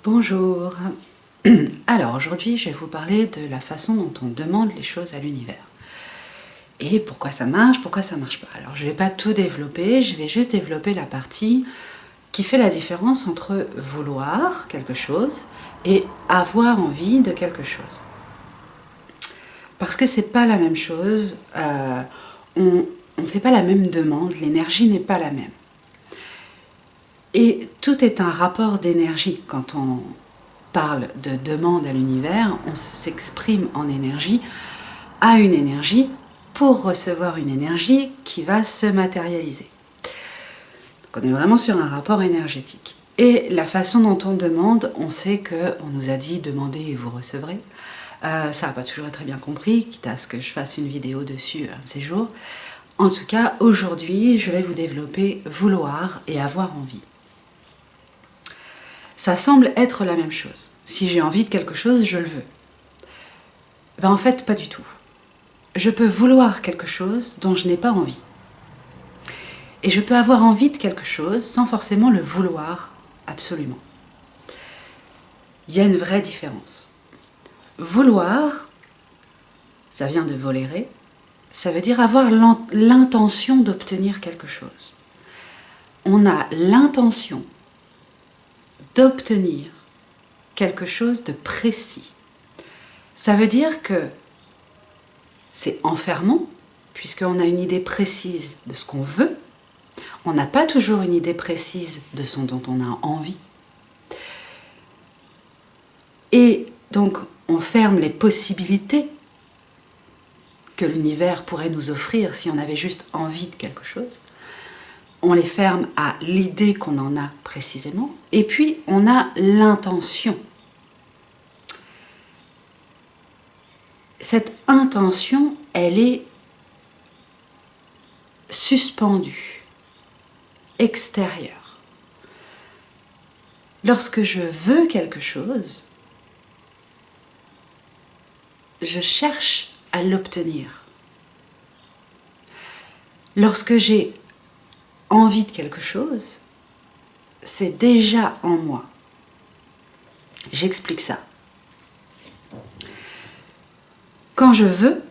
Bonjour. Alors aujourd'hui je vais vous parler de la façon dont on demande les choses à l'univers. Et pourquoi ça marche pas. Alors je ne vais pas tout développer, je vais juste développer la partie qui fait la différence entre vouloir quelque chose et avoir envie de quelque chose. Parce que c'est pas la même chose, on ne fait pas la même demande, l'énergie n'est pas la même. Et tout est un rapport d'énergie. Quand on parle de demande à l'univers, on s'exprime en énergie à une énergie pour recevoir une énergie qui va se matérialiser. Donc on est vraiment sur un rapport énergétique. Et la façon dont on demande, on sait qu'on nous a dit « demandez et vous recevrez ». Ça n'a pas toujours été très bien compris, quitte à ce que je fasse une vidéo dessus un de ces jours. En tout cas, aujourd'hui, je vais vous développer vouloir et avoir envie. Ça semble être la même chose. Si j'ai envie de quelque chose, je le veux. Ben en fait, pas du tout. Je peux vouloir quelque chose dont je n'ai pas envie. Et je peux avoir envie de quelque chose sans forcément le vouloir absolument. Il y a une vraie différence. Vouloir, ça vient de volérer, ça veut dire avoir l'intention d'obtenir quelque chose. On a l'intention d'obtenir quelque chose de précis. Ça veut dire que c'est enfermant, puisqu'on a une idée précise de ce qu'on veut. On n'a pas toujours une idée précise de ce dont on a envie. Et donc, on ferme les possibilités que l'univers pourrait nous offrir si on avait juste envie de quelque chose. On les ferme à l'idée qu'on en a précisément, et puis on a l'intention. Cette intention, elle est suspendue, extérieure. Lorsque je veux quelque chose, je cherche à l'obtenir. Lorsque j'ai envie de quelque chose, c'est déjà en moi. J'explique ça. Quand je veux,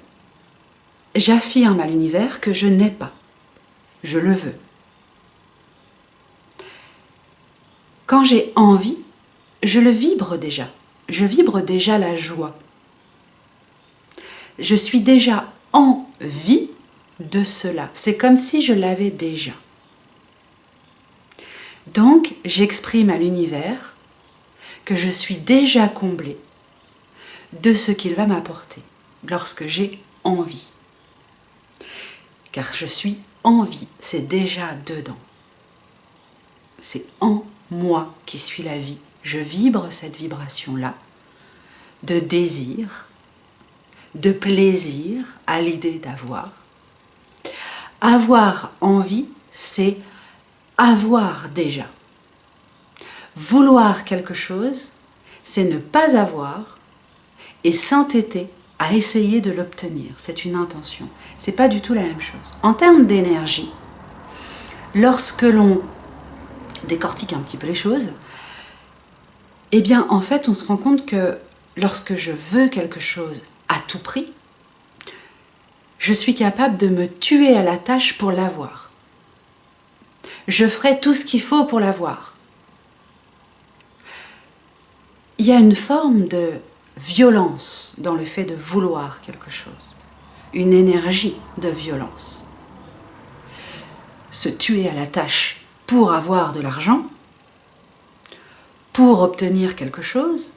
j'affirme à l'univers que je n'ai pas. Je le veux. Quand j'ai envie, je le vibre déjà. Je vibre déjà la joie. Je suis déjà en vie de cela. C'est comme si je l'avais déjà. Donc, j'exprime à l'univers que je suis déjà comblée de ce qu'il va m'apporter lorsque j'ai envie. Car je suis en vie, c'est déjà dedans. C'est en moi qui suis la vie. Je vibre cette vibration-là de désir, de plaisir à l'idée d'avoir. Avoir envie, c'est avoir déjà. Vouloir quelque chose, c'est ne pas avoir et s'entêter à essayer de l'obtenir. C'est une intention. C'est pas du tout la même chose. En termes d'énergie, lorsque l'on décortique un petit peu les choses, eh bien en fait on se rend compte que lorsque je veux quelque chose à tout prix, je suis capable de me tuer à la tâche pour l'avoir. Je ferai tout ce qu'il faut pour l'avoir. Il y a une forme de violence dans le fait de vouloir quelque chose. Une énergie de violence. Se tuer à la tâche pour avoir de l'argent, pour obtenir quelque chose,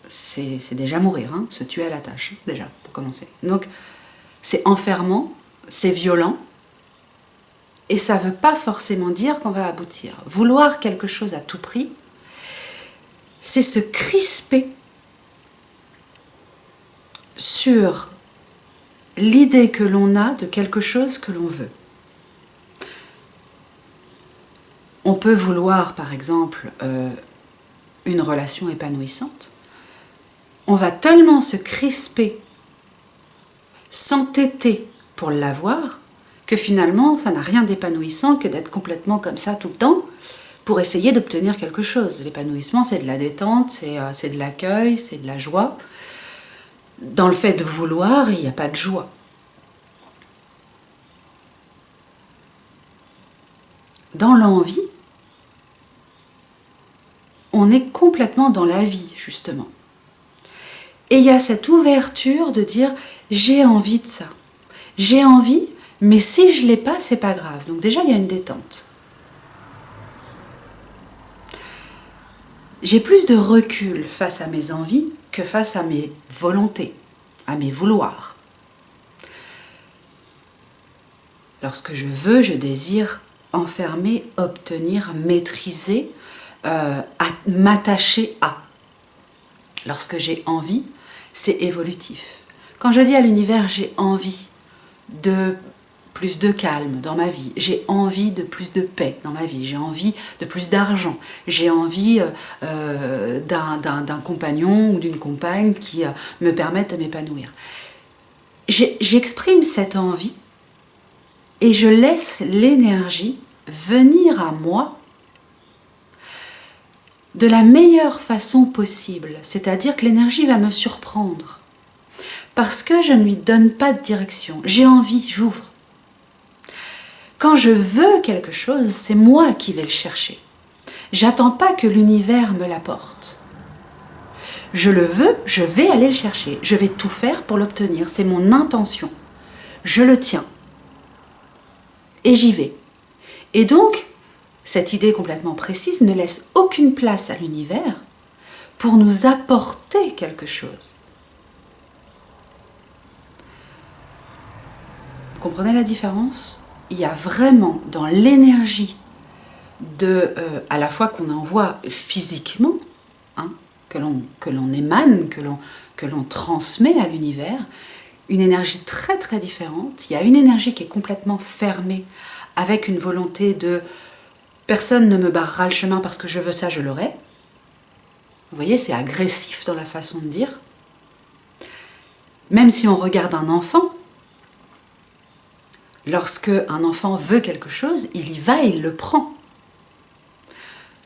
c'est déjà mourir, hein, se tuer à la tâche, déjà, pour commencer. Donc, c'est enfermant, c'est violent, et ça ne veut pas forcément dire qu'on va aboutir. Vouloir quelque chose à tout prix, c'est se crisper sur l'idée que l'on a de quelque chose que l'on veut. On peut vouloir, par exemple, une relation épanouissante. On va tellement se crisper, s'entêter pour l'avoir, que finalement, ça n'a rien d'épanouissant que d'être complètement comme ça tout le temps, pour essayer d'obtenir quelque chose. L'épanouissement, c'est de la détente, c'est de l'accueil, c'est de la joie. Dans le fait de vouloir, il n'y a pas de joie. Dans l'envie, on est complètement dans la vie, justement. Et il y a cette ouverture de dire « j'ai envie de ça ». J'ai envie, mais si je ne l'ai pas, c'est pas grave. Donc déjà, il y a une détente. J'ai plus de recul face à mes envies que face à mes volontés, à mes vouloirs. Lorsque je veux, je désire enfermer, obtenir, maîtriser, m'attacher à. Lorsque j'ai envie, c'est évolutif. Quand je dis à l'univers, j'ai envie de plus de calme dans ma vie, j'ai envie de plus de paix dans ma vie, j'ai envie de plus d'argent, j'ai envie d'un compagnon ou d'une compagne qui me permette de m'épanouir. J'exprime cette envie et je laisse l'énergie venir à moi de la meilleure façon possible, c'est-à-dire que l'énergie va me surprendre parce que je ne lui donne pas de direction. J'ai envie, j'ouvre. Quand je veux quelque chose, c'est moi qui vais le chercher. J'attends pas que l'univers me l'apporte. Je le veux, je vais aller le chercher. Je vais tout faire pour l'obtenir. C'est mon intention. Je le tiens. Et j'y vais. Et donc, cette idée complètement précise ne laisse aucune place à l'univers pour nous apporter quelque chose. Vous comprenez la différence ? Il y a vraiment dans l'énergie à la fois qu'on envoie physiquement, hein, que l'on émane, que l'on transmet à l'univers, une énergie très très différente. Il y a une énergie qui est complètement fermée, avec une volonté de « personne ne me barrera le chemin parce que je veux ça, je l'aurai ». Vous voyez, c'est agressif dans la façon de dire. Même si on regarde un enfant, lorsque un enfant veut quelque chose, il y va et il le prend.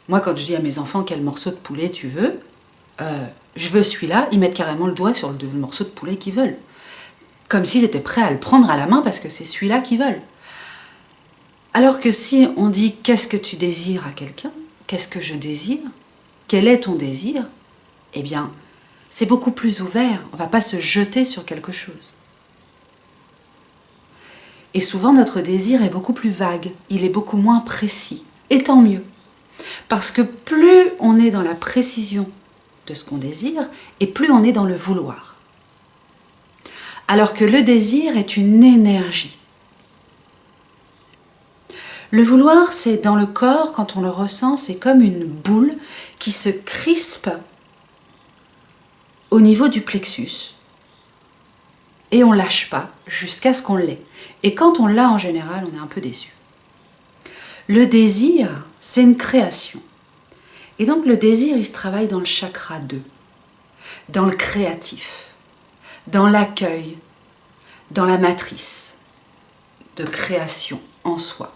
Moi, quand je dis à mes enfants quel morceau de poulet tu veux, je veux celui-là, ils mettent carrément le doigt sur le morceau de poulet qu'ils veulent. Comme s'ils étaient prêts à le prendre à la main parce que c'est celui-là qu'ils veulent. Alors que si on dit qu'est-ce que tu désires à quelqu'un, qu'est-ce que je désire, quel est ton désir, eh bien, c'est beaucoup plus ouvert. On ne va pas se jeter sur quelque chose. Et souvent, notre désir est beaucoup plus vague, il est beaucoup moins précis. Et tant mieux. Parce que plus on est dans la précision de ce qu'on désire, et plus on est dans le vouloir. Alors que le désir est une énergie. Le vouloir, c'est dans le corps, quand on le ressent, c'est comme une boule qui se crispe au niveau du plexus. Et on ne lâche pas jusqu'à ce qu'on l'ait. Et quand on l'a en général, on est un peu déçu. Le désir, c'est une création. Et donc le désir, il se travaille dans le chakra 2, dans le créatif, dans l'accueil, dans la matrice de création en soi,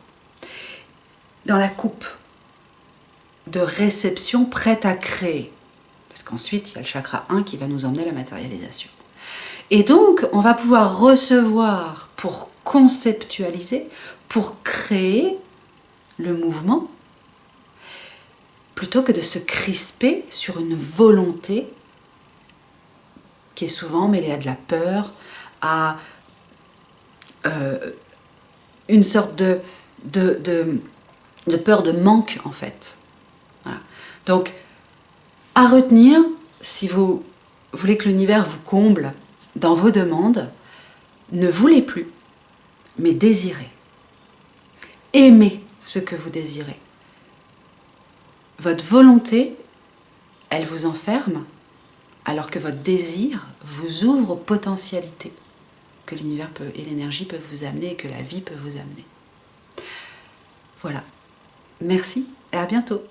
dans la coupe de réception prête à créer. Parce qu'ensuite, il y a le chakra 1 qui va nous emmener à la matérialisation. Et donc, on va pouvoir recevoir pour conceptualiser, pour créer le mouvement, plutôt que de se crisper sur une volonté qui est souvent mêlée à de la peur, à une sorte de peur de manque, en fait. Voilà. Donc, à retenir, si vous voulez que l'univers vous comble dans vos demandes, ne voulez plus, mais désirez. Aimez ce que vous désirez. Votre volonté, elle vous enferme, alors que votre désir vous ouvre aux potentialités que l'univers peut et l'énergie peuvent vous amener et que la vie peut vous amener. Voilà. Merci et à bientôt.